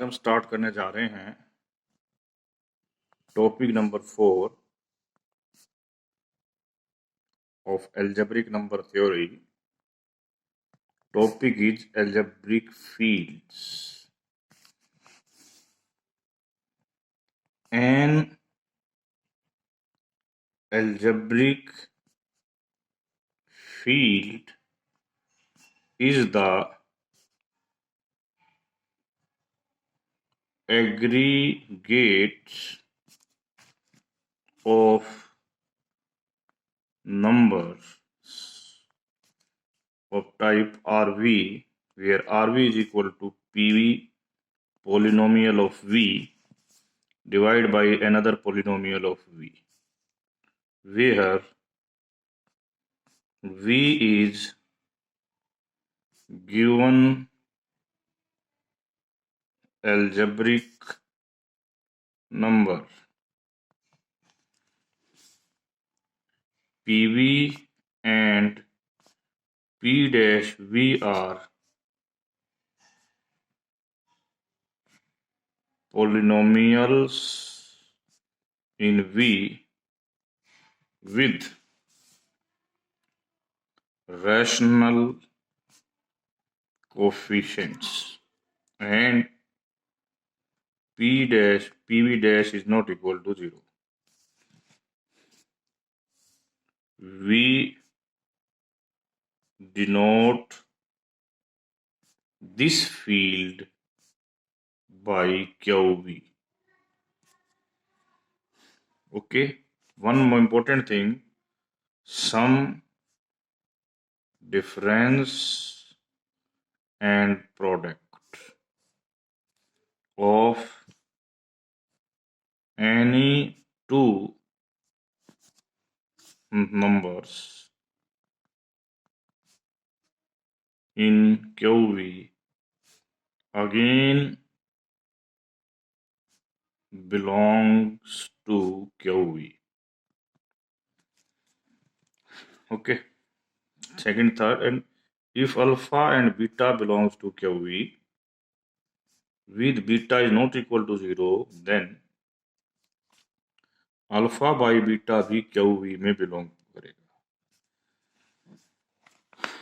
हम स्टार्ट करने जा रहे हैं topic number 4 of algebraic number theory. Topic is algebraic fields. An algebraic field is the aggregate of numbers of type RV, where RV is equal to PV polynomial of V divided by another polynomial of V, where V is given algebraic number PV and P dash V are polynomials in V with rational coefficients, and PV dash is not equal to 0. We denote this field by QV. Okay, one more important thing, sum, difference and product of any two numbers in QV again belongs to QV. Okay, second, third, and if alpha and beta belongs to QV with beta is not equal to 0, then alpha by beta भी QV में belong करेगा।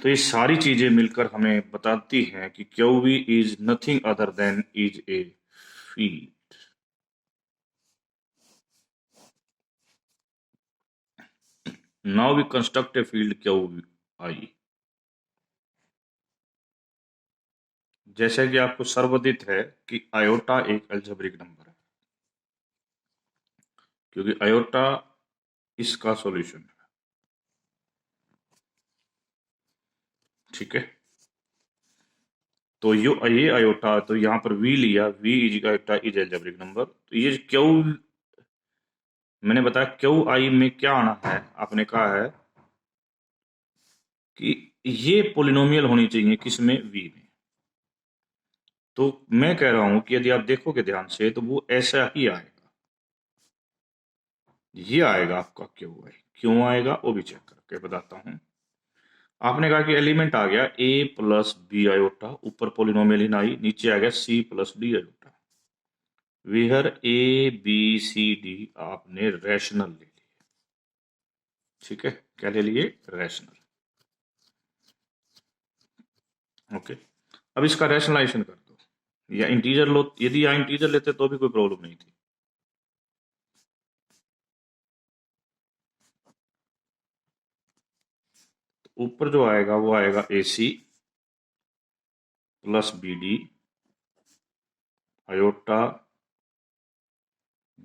तो ये सारी चीजें मिलकर हमें बताती हैं कि QV is nothing other than is a field. Now we construct a field QI। जैसे कि आपको सर्वविदित है कि आयोटा एक अलजेब्रिक नंबर है, क्योंकि आयोटा इसका सॉल्यूशन है। ठीक है, तो ये आयोटा, तो यहां पर V लिया, V is iota is algebraic number. तो ये क्यू, मैंने बताया QI में क्या आना है, आपने कहा है कि ये पोलिनोमियल होनी चाहिए किसमें, V में। तो मैं कह रहा हूं कि यदि आप देखोगे ध्यान से तो वो ऐसा ही आएगा, ये आएगा आपका QI। क्यों आएगा वो भी चेक करके बताता हूं। आपने कहा कि एलिमेंट आ गया A प्लस बी आयोटा, ऊपर पोलिनोमियल इन आई, नीचे आ गया C plus D iota. Where ABCD आपने रैशनल ले लिया। ठीक है, क्या ले लिए, रैशनल। ओके, अब इसका रैशनलाइजेशन कर दो, या इंटीजर लो। यदि यहाँ इंटीजर लेते तो भी कोई प्रॉब्लम नहीं थी। ऊपर जो आएगा वो आएगा AC plus BD iota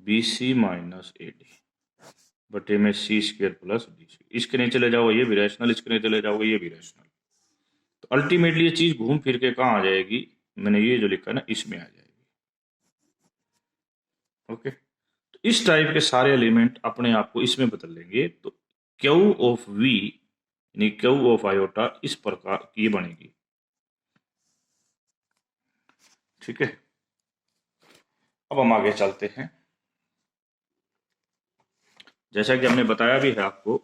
BC minus AD बटे में C स्क्वायर प्लस DC। इसके नहीं चले जाओ ये भी रैशनल, इसके नहीं चले जाओगे ये भी रैशनल। तो अल्टीमेटली ये चीज घूम फिर के कहाँ आ जाएगी, मैंने ये जो लिखा है ना इसमें आ जाएगी। ओके, तो इस टाइप के सारे एलिमेंट अपने आप को इसमें बदल लेंगे। तो क्यू ऑफ V यानी क्यू ऑफ आयोटा इस प्रकार की बनेगी। ठीक है, अब हम आगे चलते हैं। जैसा कि हमने बताया भी है आपको,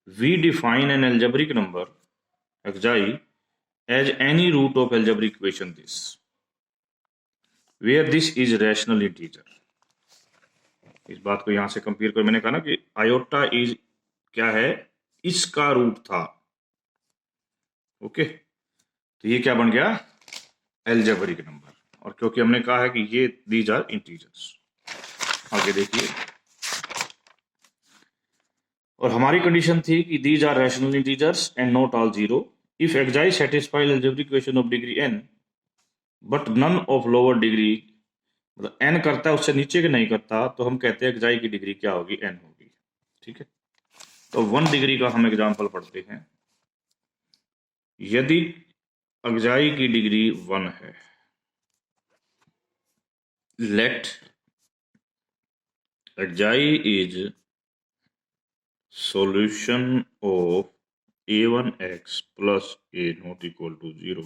We define an algebraic number xi as any root of algebraic equation this। Where this is rational integer. इस बात को यहां से कंपेयर कर, मैंने कहा ना कि आयोटा इज क्या है, इसका रूट था। ओके, तो ये क्या बन गया, एल्जेब्रिक नंबर। और क्योंकि हमने कहा है कि ये दीज आर इंटीजर्स, आगे देखिए, और हमारी कंडीशन थी कि these are rational integers and not all zero if xi satisfy algebraic equation of degree n but none of lower degree, मतलब n करता है उससे नीचे के नहीं करता, तो हम कहते हैं एक्साई की डिग्री क्या होगी, n होगी। ठीक है, तो 1 डिग्री का हम एग्जांपल पढ़ते हैं। यदि एक्साई की डिग्री 1 है, let xi is solution of a1x plus a not equal to 0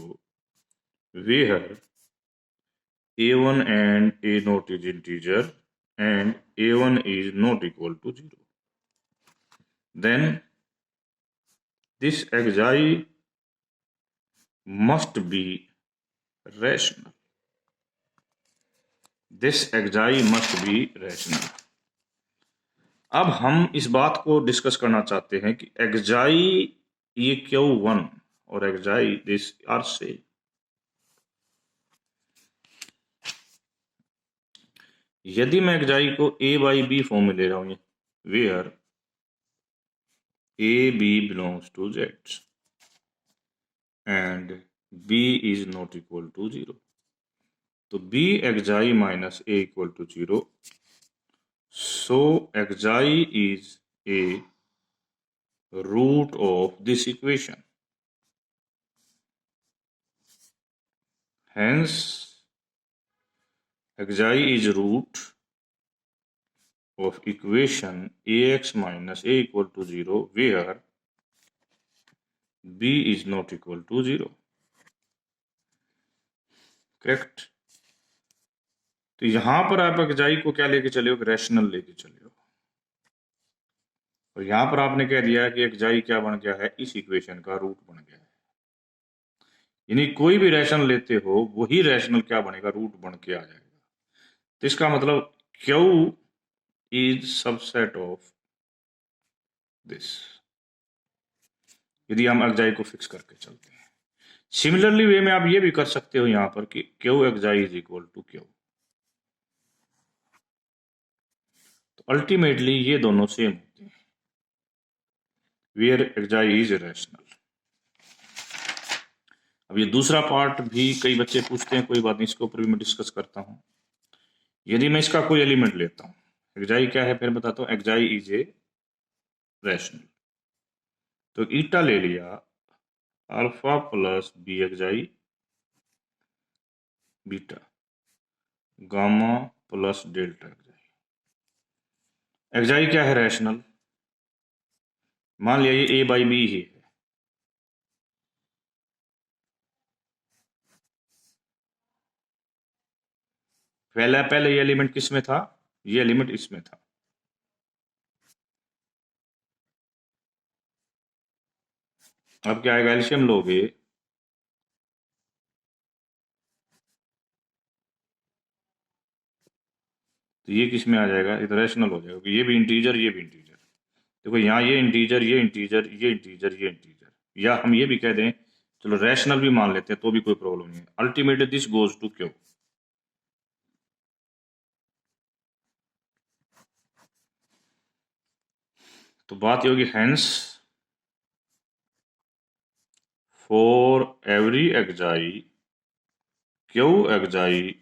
where a1 and a not is integer and a1 is not equal to 0, then this xi must be rational. This xi must be rational. अब हम इस बात को discuss करना चाहते हैं कि xi ये Q1 और xi दिस आर से, यदि मैं xi को a बाई बी फॉर्म में ले रहा हूं, where a b belongs to z and b is not equal to 0, तो b xi minus a equal to 0, so xi is a root of this equation, hence xi is root of equation ax minus a equal to 0 where b is not equal to 0, correct. तो यहां पर आप xi को क्या लेके चले हो, rational लेके चले हो, और यहां पर आपने कह दिया है कि xi क्या बन गया है, इस इक्वेशन का रूट बन गया है। यानी कोई भी रैशनल लेते हो वही रैशनल क्या बनेगा, रूट बन के आ जाएगा। तो इसका मतलब Q is subset of this, यदि हम xi को फिक्स करके चलते हैं। सिमिलरली वे में आप ये भी कर सकते हो यहां पर कि Q xi is equal to Q, तो अल्टीमेटली ये दोनों सेम होते हैं, वेयर xi इज रैशनल। अब ये दूसरा पार्ट भी कई बच्चे पूछते हैं, कोई बात नहीं, इसके ऊपर भी मैं डिस्कस करता हूं। यदि मैं इसका कोई एलिमेंट लेता हूं, xi क्या है फिर बताता हूं, xi इज ए रैशनल, तो ईटा ले लिया alpha plus B xi beta gamma plus delta xi क्या है, रैशनल। मान लिया ये a बाई बी ही है, पहले ये एलिमेंट किस में था, ये एलिमेंट इसमें था। अब क्या आएगा, एलसीएम लोगे तो ये किस में आ जाएगा, ये तो रैशनल हो जाएगा, ये भी इंटीजर ये भी इंटीजर। देखो यहाँ ये इंटीजर ये इंटीजर ये इंटीजर ये इंटीजर, या हम ये भी कह दें, चलो रैशनल भी मान लेते हैं तो भी कोई प्रॉब्लम नहीं है। Ultimately this goes to Q, तो बात ये होगी, hence for every xi Q xi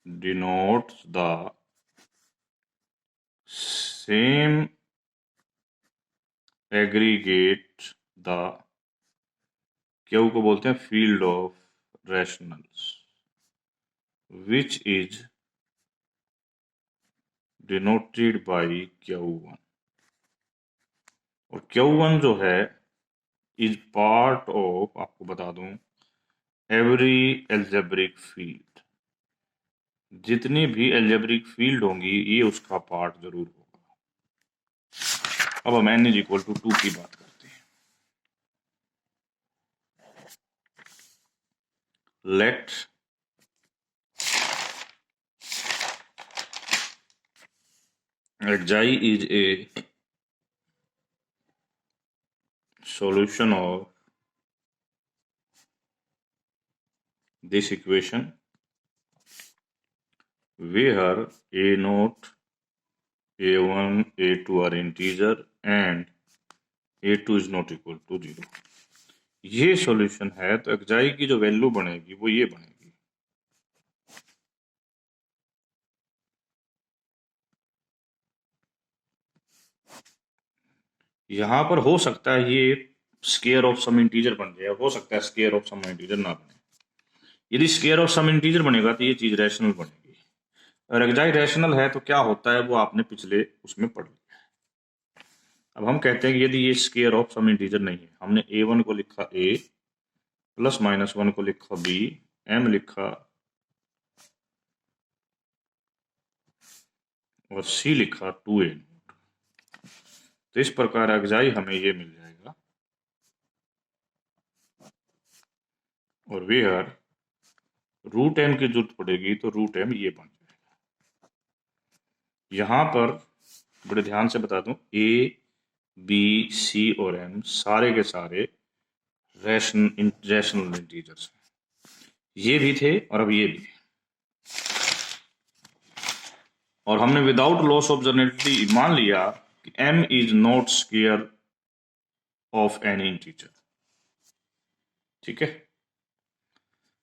denotes the same aggregate, the Q को बोलते हैं field of rationals, which is denoted by Q1, और Q1 जो है इज पार्ट ऑफ, आपको बता दूं, एवरी एल्जेब्रिक फील्ड, जितनी भी एल्जेब्रिक फील्ड होंगी ये उसका पार्ट जरूर होगा। अब हम n इज इक्वल टू 2 की बात करते हैं। Let xi is a solution of this equation where a naught, a1, a2 are integer and a2 is not equal to 0। ये सॉल्यूशन है, तो xi की जो वैल्यू बनेगी वो ये बनेगी। यहां पर हो सकता है ये स्केयर ऑफ सम इंटीजर बन जाए, हो सकता है स्केयर ऑफ सम इंटीजर ना बने। यदि स्केयर ऑफ सम इंटीजर बनेगा तो ये चीज रैशनल बनेगी, और एक्साई रैशनल है तो क्या होता है वो आपने पिछले उसमें पढ़ लिया। अब हम कहते हैं कि यदि ये स्केयर ऑफ सम इंटीजर नहीं है, हमने a1 को लिखा a, प्लस माइनस 1 को लिखा b, m लिखा और c लिखा 2a, तो इस प्रकार एक्साई हमें ये मिल जाएगा। और वेयर रूट m की जरूरत पड़ेगी तो रूट m ये बन जाएगा। यहां पर बड़े ध्यान से बता दूं, a, b, c और m सारे के सारे रैशनल इंटीजर्स हैं। ये भी थे और अब ये भी। और हमने विदाउट लॉस ऑफ जनरेटिविटी मान लिया कि m is not square of any integer. ठीक है,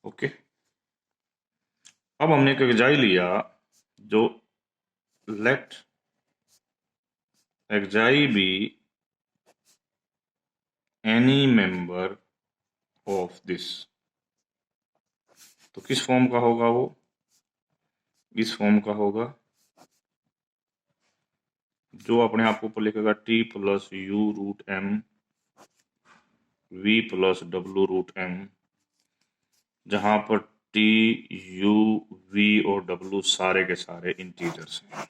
ओके। अब हमने एक एक्साई लिया जो let xi be any member of this, तो किस फॉर्म का होगा वो? इस फॉर्म का होगा जो अपने आप को ऊपर लिखेगा t plus u root m v plus w root m, जहां पर t, u, v और w सारे के सारे इंटीजर्स हैं।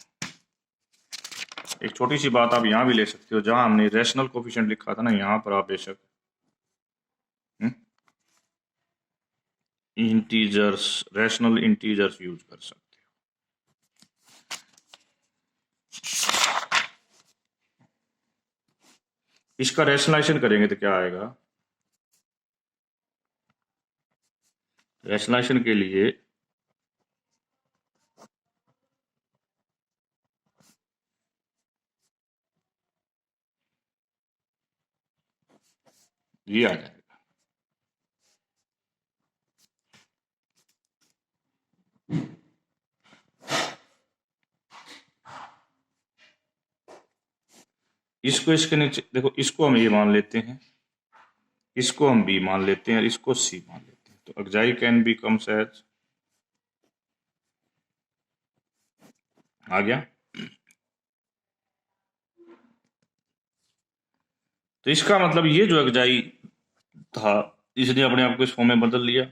एक छोटी सी बात आप यहां भी ले सकते हो, जहां हमने रैशनल कोफिशिएंट लिखा था ना, यहां पर आप बेशक इंटीजर्स, रैशनल इंटीजर्स यूज कर सकते हो। इसका रैशनलाइजेशन करेंगे तो क्या आएगा? रैशनलाइजेशन के लिए ये आ जाएगा। इसको इसके नीचे देखो, इसको हम ये मान लेते हैं, इसको हम b मान लेते हैं और इसको c मान लेते हैं, तो xi can be comes as, आ गया। तो इसका मतलब ये जो एक्साई था इसने अपने आप को इस फॉर्म में बदल लिया,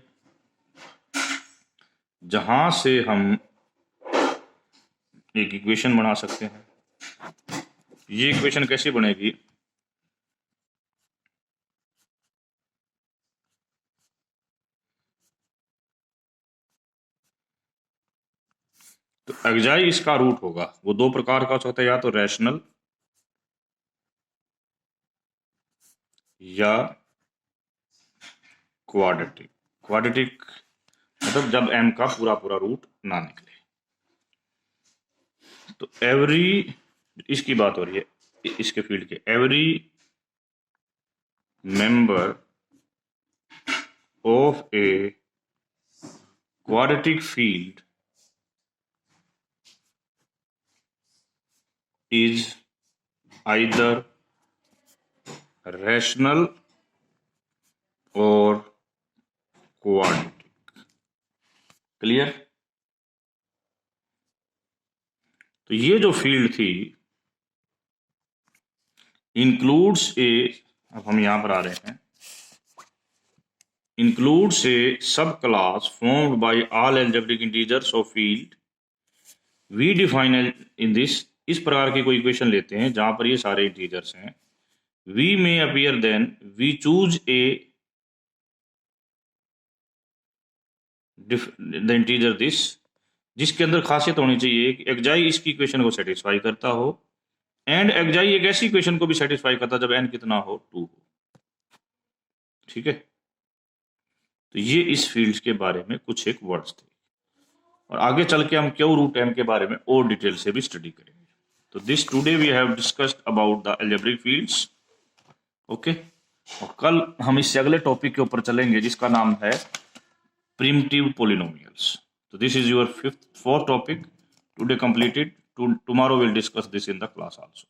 जहां से हम एक इक्वेशन बना सकते हैं। ये इक्वेशन कैसी बनेगी? तो एक्साई इसका रूट होगा, वो दो प्रकार का होता है, या तो रैशनल या क्वाड्रेटिक। क्वाड्रेटिक मतलब जब m का पूरा पूरा रूट ना निकले। तो एवरी, इसकी बात हो रही है इसके फील्ड के, every member of a quadratic field is either rational or quadratic। Clear? तो ये जो फील्ड थी इंक्लूड्स ए, अब हम यहां पर आ रहे हैं, includes a sub class formed by all algebraic integers of field we define in this. इस प्रकार की कोई इक्वेशन लेते हैं जहां पर ये सारे इंटीजर्स हैं, वी में appear then we choose a the integer this जिसके अंदर खासियत होनी चाहिए कि एक्जाई इसकी इक्वेशन को सेटिस्फाई करता हो एंड एक्जाई एक ऐसी इक्वेशन को भी सेटिस्फाई करता जब एन कितना हो 2 हो। ठीक है, तो ये इस फील्ड के बारे में कुछ एक वर्ड्स थे और आगे चल के हम क्यू रूट एम के बारे में और डिटेल से भी स्टडी करेंगे। तो this today we have discussed about the algebraic fields. Okay, और कल हम इससे अगले टॉपिक के ऊपर चलेंगे जिसका नाम है primitive polynomials. So this is your fourth topic today completed. Tomorrow we'll discuss this in the class also.